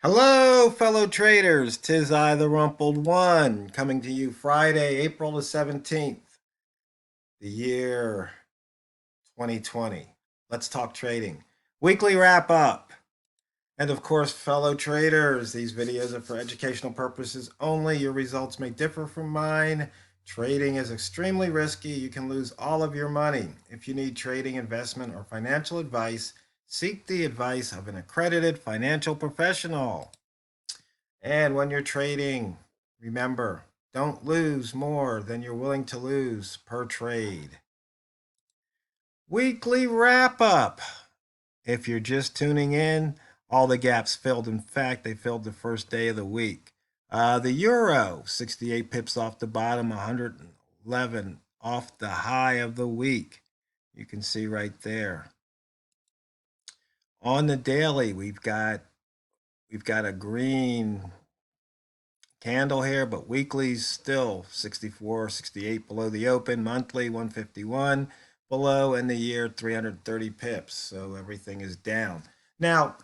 Hello, fellow traders. 'Tis I, the Rumpled One, coming to you Friday, April the 17th, the year 2020. Let's talk trading. Weekly wrap up. And of course, fellow traders, these videos are for educational purposes only. Your results may differ from mine. Trading is extremely risky. You can lose all of your money. If you need trading, investment, or financial advice, seek the advice of an accredited financial professional. And when you're trading, remember, don't lose more than you're willing to lose per trade. Weekly wrap up. If you're just tuning in, all the gaps filled. In fact, they filled the first day of the week. The euro, 68 pips off the bottom, 111 off the high of the week. You can see right there. On the daily, we've got a green candle here, but weekly's still 64, 68 below the open. Monthly 151 below, and the year 330 pips. So everything is down. Now,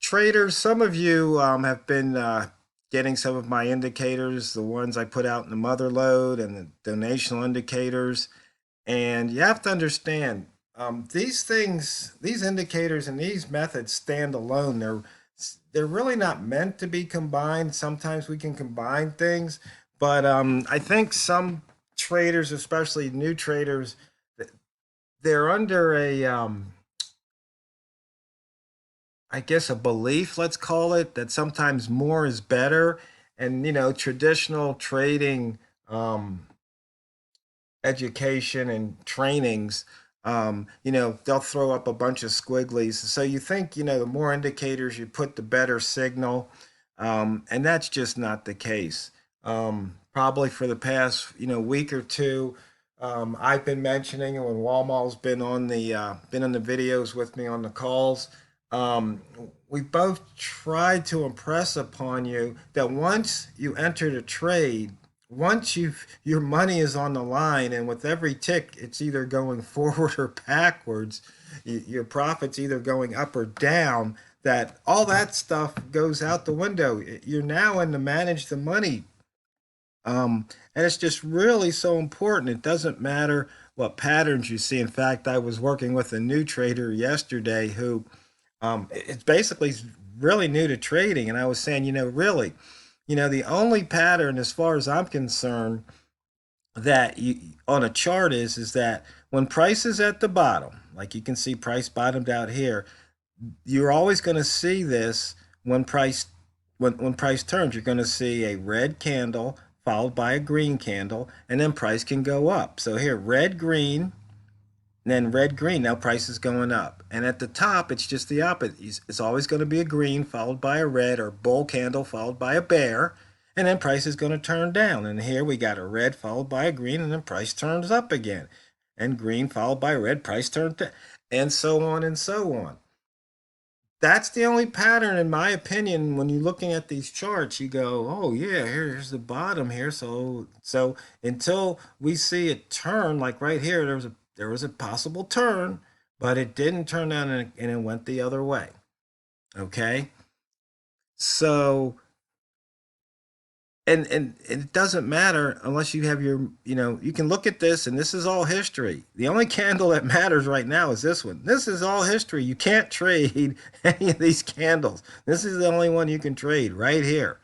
traders, some of you have been getting some of my indicators, the ones I put out in the mother load and the donational indicators. And you have to understand, these things, these indicators and these methods stand alone. They're really not meant to be combined. Sometimes we can combine things, but I think some traders, especially new traders, they're under a I guess a belief, let's call it, that sometimes more is better. And traditional trading education and trainings, they'll throw up a bunch of squigglies. So you think, the more indicators you put, the better signal. And that's just not the case. Probably for the past, week or two, I've been mentioning, and when Walmal's been on the videos with me on the calls, um, we both tried to impress upon you that once you enter the trade, once your money is on the line, and with every tick it's either going forward or backwards, your profits either going up or down, that all that stuff goes out the window. You're now in to manage the money, and it's just really so important. It doesn't matter what patterns you see. In fact, I was working with a new trader yesterday who, it's basically really new to trading, and I was saying, really, the only pattern, as far as I'm concerned, that you on a chart is that when price is at the bottom, like you can see price bottomed out here, you're always going to see this when price turns. You're going to see a red candle followed by a green candle, and then price can go up. So here, red, green, then red, green. Now price is going up. And at the top, it's just the opposite. It's always going to be a green followed by a red, or bull candle followed by a bear. And then price is going to turn down. And here we got a red followed by a green, and then price turns up again. And green followed by red, price turns down. And so on and so on. That's the only pattern, in my opinion. When you're looking at these charts, you go, oh yeah, here's the bottom here. So until we see it turn, like right here, there was a possible turn, but it didn't turn down, and it went the other way. Okay. So and it doesn't matter unless you have you can look at this, and this is all history. The only candle that matters right now is this one. This is all history. You can't trade any of these candles. This is the only one you can trade right here.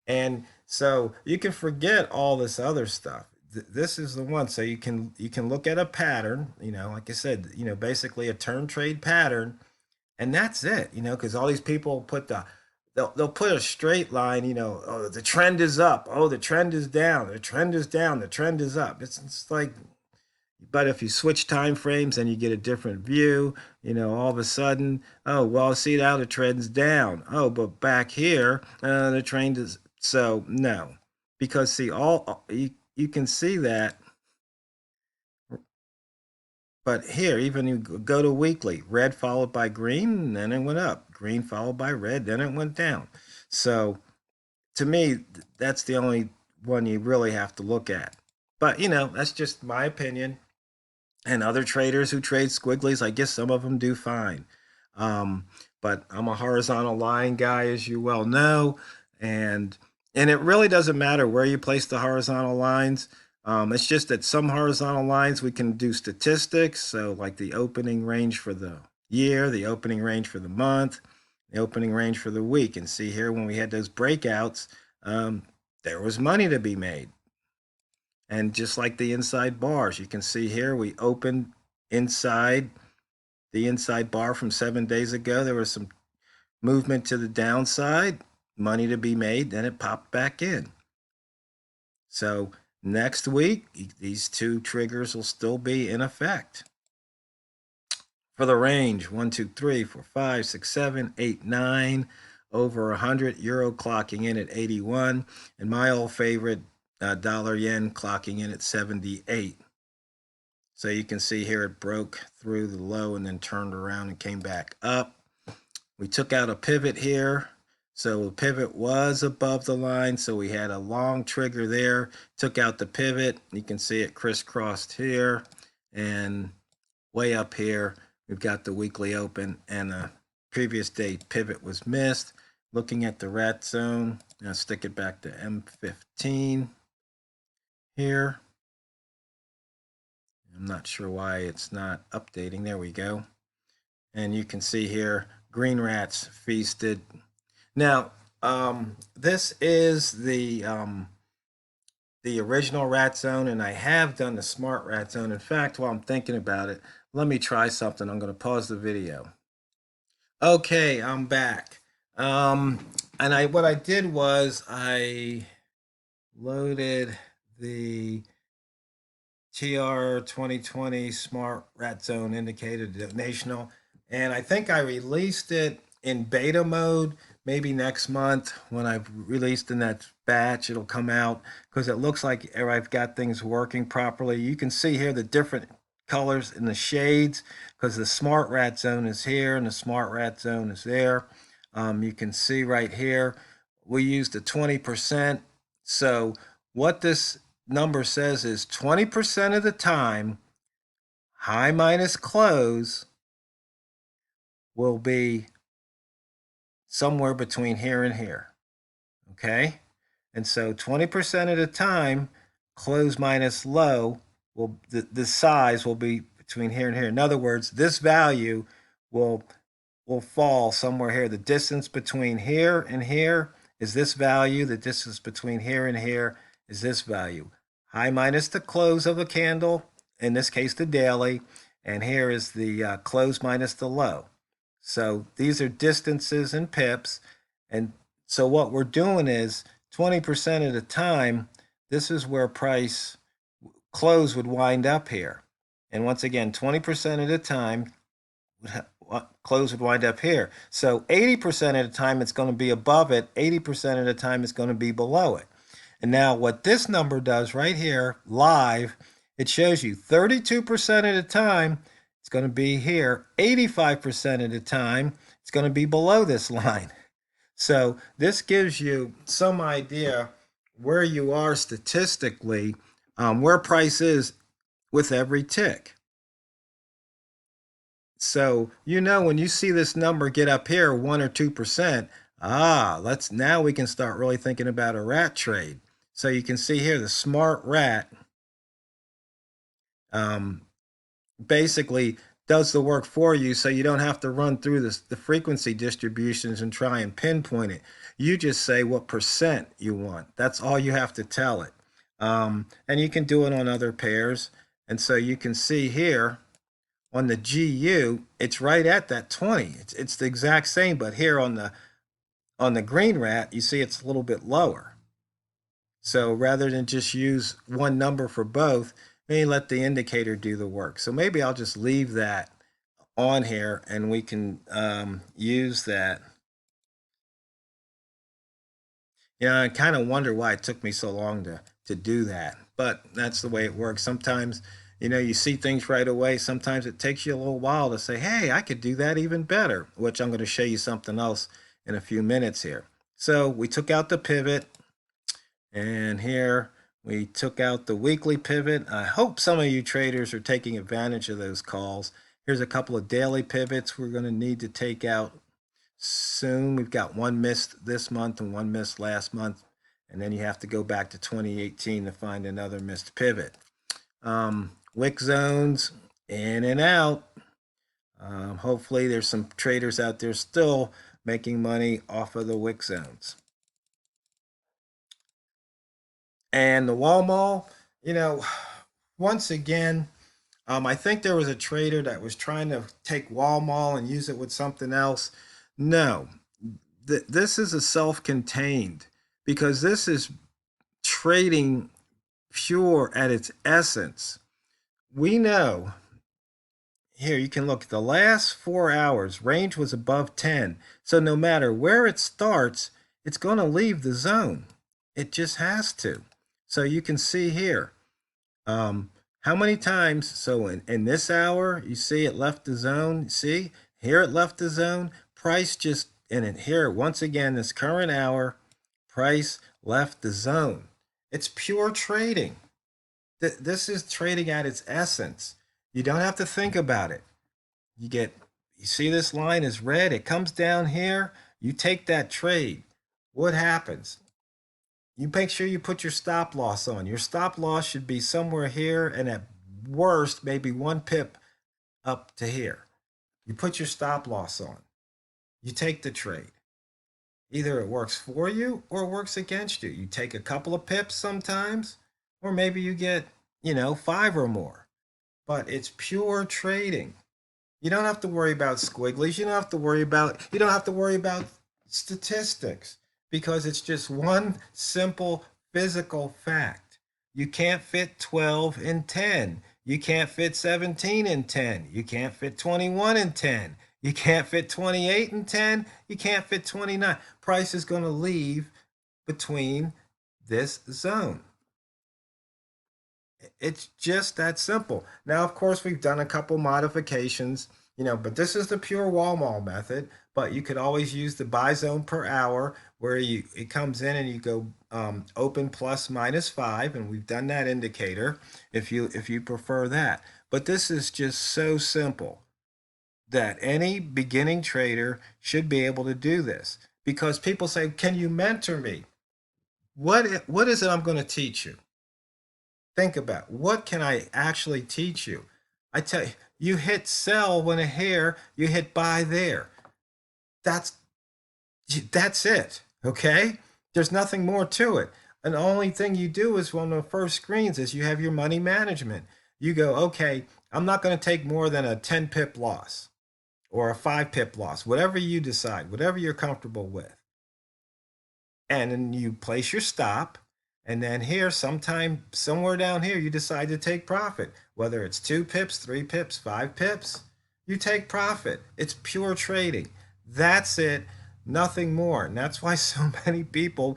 And so you can forget all this other stuff. This is the one. So you can look at a pattern, like I said, basically a turn trade pattern, and that's it. Because all these people they'll put a straight line. Oh, the trend is up. Oh, the trend is down. The trend is down. The trend is up. It's like, but if you switch time frames and you get a different view, all of a sudden, oh well, see now the trend's down. Oh, but back here, the trend is, so no, because see, all you can see that. But here, even you go to weekly, red followed by green, then it went up. Green followed by red, then it went down. So to me, that's the only one you really have to look at. But that's just my opinion. And other traders who trade squigglies, I guess some of them do fine. Um, but I'm a horizontal line guy, as you well know, and it really doesn't matter where you place the horizontal lines. It's just that some horizontal lines we can do statistics, so like the opening range for the year, the opening range for the month, the opening range for the week. And see here, when we had those breakouts, there was money to be made. And just like the inside bars, you can see here, we opened inside the inside bar from 7 days ago. There was some movement to the downside, money to be made, then it popped back in. So next week, these two triggers will still be in effect. For the range, 1, 2, 3, 4, 5, 6, 7, 8, 9, over 100, euro clocking in at 81, and my old favorite, dollar yen clocking in at 78. So you can see here it broke through the low and then turned around and came back up. We took out a pivot here. So the pivot was above the line, so we had a long trigger there. Took out the pivot. You can see it crisscrossed here, and way up here we've got the weekly open, and the previous day pivot was missed. Looking at the rat zone, now stick it back to M15 here. I'm not sure why it's not updating. There we go. And you can see here, green rats feasted. Now, this is the original rat zone, and I have done the smart rat zone. In fact, while I'm thinking about it, let me try something. I'm going to pause the video. Okay, I'm back. And what I did was I loaded the TR 2020 Smart Rat Zone Indicated National, and I think I released it in beta mode. Maybe next month when I've released in that batch, it'll come out because it looks like I've got things working properly. You can see here the different colors in the shades because the Smart Rat Zone is here and the Smart Rat Zone is there. You can see right here, we used the 20%. So what this number says is 20% of the time, high minus close will be somewhere between here and here. Okay? And so 20% of the time, close minus low, will the size will be between here and here. In other words, this value will fall somewhere here. The distance between here and here is this value. The distance between here and here is this value. High minus the close of a candle, in this case the daily, and here is the close minus the low. So these are distances in pips, and so what we're doing is 20% of the time, this is where price close would wind up here. And once again, 20% of the time, close would wind up here. So 80% of the time it's going to be above it, 80% of the time it's going to be below it. And now what this number does right here, live, it shows you 32% of the time it's going to be here, 85% of the time it's going to be below this line. So this gives you some idea where you are statistically, where price is with every tick. So when you see this number get up here 1 or 2%, now we can start really thinking about a rat trade. So you can see here the smart rat basically does the work for you, so you don't have to run through the frequency distributions and try and pinpoint it. You just say what percent you want. That's all you have to tell it. And you can do it on other pairs. And so you can see here on the GU, it's right at that 20. It's the exact same, but here on the green rat, you see it's a little bit lower. So rather than just use one number for both, maybe let the indicator do the work. So maybe I'll just leave that on here and we can use that. I kind of wonder why it took me so long to do that, but that's the way it works. Sometimes, you see things right away. Sometimes it takes you a little while to say, hey, I could do that even better, which I'm going to show you something else in a few minutes here. So we took out the pivot, and here we took out the weekly pivot. I hope some of you traders are taking advantage of those calls. Here's a couple of daily pivots we're going to need to take out. soon. We've got one missed this month and one missed last month. And then you have to go back to 2018 to find another missed pivot. Wick zones in and out. Hopefully, there's some traders out there still making money off of the wick zones. And the wall mall, you know, once again, I think there was a trader that was trying to take wall mall and use it with something else. No, this is a self-contained because this is trading pure at its essence. We know here you can look at the last 4 hours, range was above 10. So no matter where it starts, it's going to leave the zone. It just has to. So you can see here, how many times, so in this hour, you see it left the zone. See, here it left the zone. Price just, and it here, once again, this current hour, price left the zone. It's pure trading. This is trading at its essence. You don't have to think about it. You see this line is red. It comes down here. You take that trade. What happens? You make sure you put your stop loss on. Your stop loss should be somewhere here and at worst, maybe 1 pip up to here. You put your stop loss on. You take the trade. Either it works for you or it works against you. You take a couple of pips sometimes, or maybe you get, 5 or more. But it's pure trading. You don't have to worry about squigglies. You don't have to worry about statistics because it's just one simple physical fact. You can't fit 12 in 10. You can't fit 17 in 10. You can't fit 21 in 10. You can't fit 28 in 10. You can't fit 29. Price is going to leave between this zone. It's just that simple. Now, of course, we've done a couple modifications, but this is the pure wall mall method. But you could always use the buy zone per hour where it comes in and you go open plus minus 5, and we've done that indicator if you prefer that. But this is just so simple that any beginning trader should be able to do this because people say, "Can you mentor me?" What is it I'm going to teach you? Think about what can I actually teach you? I tell you, you hit sell when a hair, you hit buy there. That's it. Okay? There's nothing more to it. And the only thing you do is one of the first screens is you have your money management. You go, okay, I'm not going to take more than a 10 pip loss or a 5 pip loss, whatever you decide, whatever you're comfortable with. And then you place your stop. And then here, sometime somewhere down here, you decide to take profit. Whether it's 2 pips, 3 pips, 5 pips, you take profit. It's pure trading. That's it. Nothing more. And that's why so many people,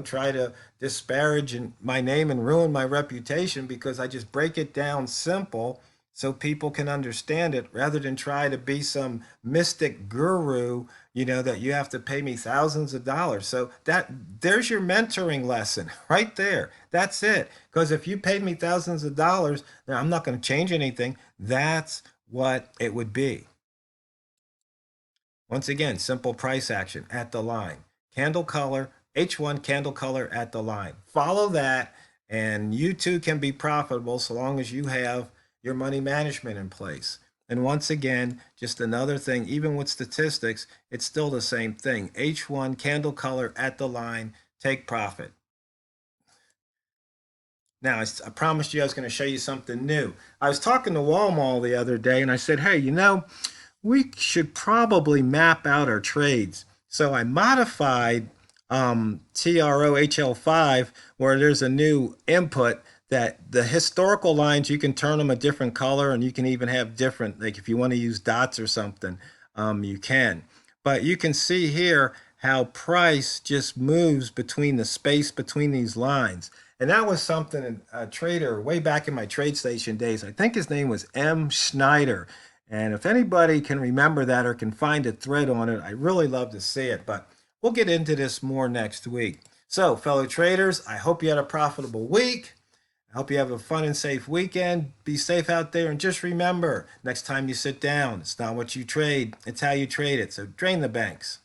try to disparage my name and ruin my reputation because I just break it down simple so people can understand it rather than try to be some mystic guru, that you have to pay me thousands of dollars. So there's your mentoring lesson right there. That's it. Because if you paid me thousands of dollars, then I'm not going to change anything. That's what it would be. Once again, simple price action at the line. Candle color, H1 candle color at the line. Follow that, and you too can be profitable so long as you have your money management in place. And once again, just another thing, even with statistics, it's still the same thing. H1 candle color at the line, take profit. Now, I promised you I was going to show you something new. I was talking to Walmart the other day, and I said, hey, we should probably map out our trades. So I modified TROHL5 where there's a new input that the historical lines, you can turn them a different color and you can even have different, like if you want to use dots or something, you can. But you can see here how price just moves between the space between these lines. And that was something a trader way back in my TradeStation days, I think his name was M. Schneider. And if anybody can remember that or can find a thread on it, I really love to see it. But we'll get into this more next week. So, fellow traders, I hope you had a profitable week. I hope you have a fun and safe weekend. Be safe out there. And just remember, next time you sit down, it's not what you trade, it's how you trade it. So drain the banks.